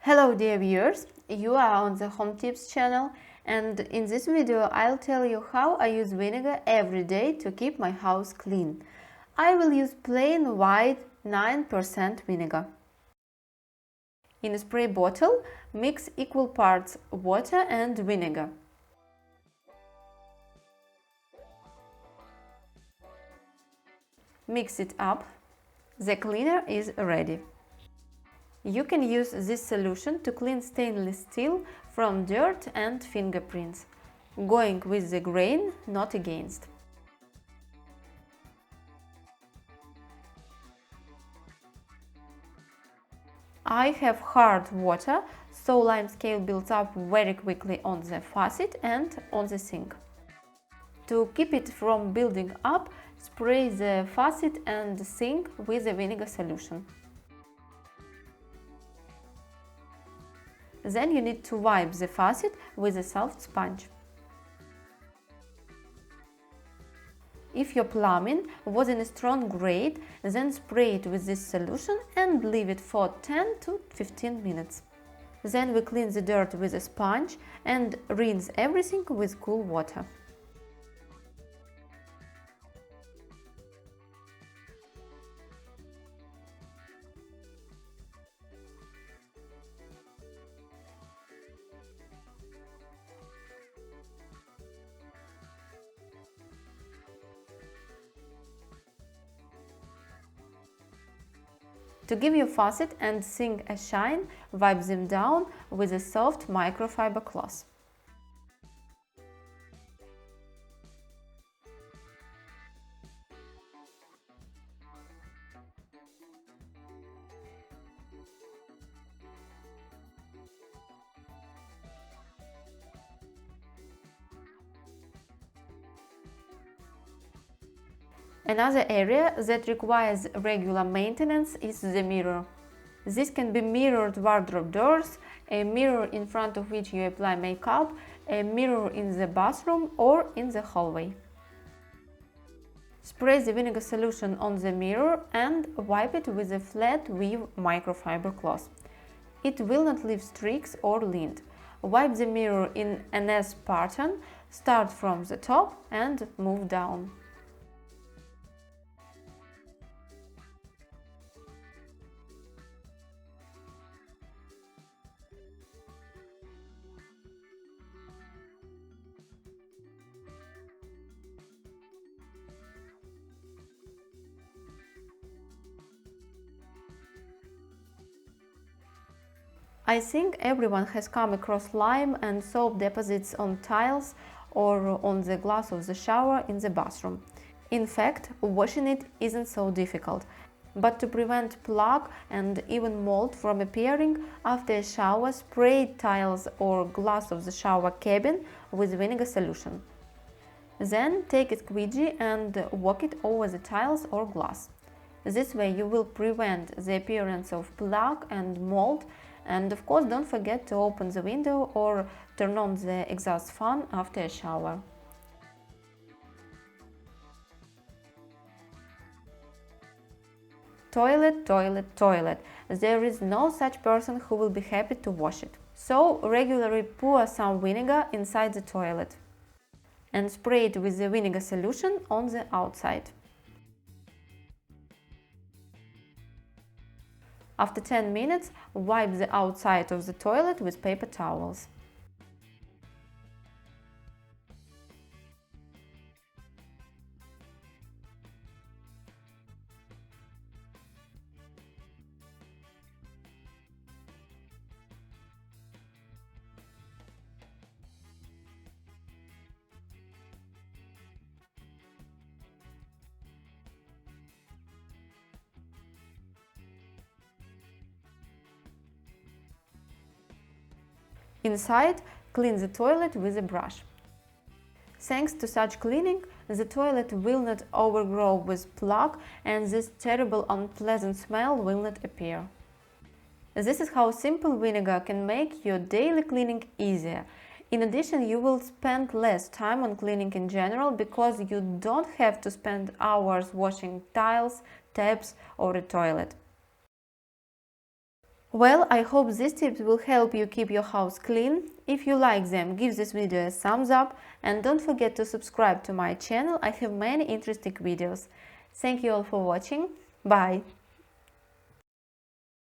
Hello dear viewers, you are on the Home Tips channel, and in this video I'll tell you how I use vinegar every day to keep my house clean. I will use plain white 9% vinegar. In a spray bottle, mix equal parts water and vinegar. Mix it up. The cleaner is ready. You can use this solution to clean stainless steel from dirt and fingerprints, going with the grain, not against. I have hard water, so limescale builds up very quickly on the faucet and on the sink. To keep it from building up, spray the faucet and the sink with a vinegar solution. Then you need to wipe the faucet with a soft sponge. If your plumbing was in a strong grade, then spray it with this solution and leave it for 10 to 15 minutes. Then we clean the dirt with a sponge and rinse everything with cool water. To give your faucet and sink a shine, wipe them down with a soft microfiber cloth. Another area that requires regular maintenance is the mirror. This can be mirrored wardrobe doors, a mirror in front of which you apply makeup, a mirror in the bathroom or in the hallway. Spray the vinegar solution on the mirror and wipe it with a flat weave microfiber cloth. It will not leave streaks or lint. Wipe the mirror in an S pattern, start from the top and move down. I think everyone has come across lime and soap deposits on tiles or on the glass of the shower in the bathroom. In fact, washing it isn't so difficult, but to prevent plaque and even mold from appearing after a shower, spray tiles or glass of the shower cabin with vinegar solution. Then take a squeegee and walk it over the tiles or glass. This way you will prevent the appearance of plaque and mold. And of course, don't forget to open the window or turn on the exhaust fan after a shower. Toilet, toilet, toilet. There is no such person who will be happy to wash it. So regularly pour some vinegar inside the toilet and spray it with the vinegar solution on the outside. After 10 minutes, wipe the outside of the toilet with paper towels. Inside, clean the toilet with a brush. Thanks to such cleaning, the toilet will not overgrow with plaque and this terrible unpleasant smell will not appear. This is how simple vinegar can make your daily cleaning easier. In addition, you will spend less time on cleaning in general because you don't have to spend hours washing tiles, taps or a toilet. Well, I hope these tips will help you keep your house clean. If you like them, give this video a thumbs up and don't forget to subscribe to my channel. I have many interesting videos. Thank you all for watching. Bye!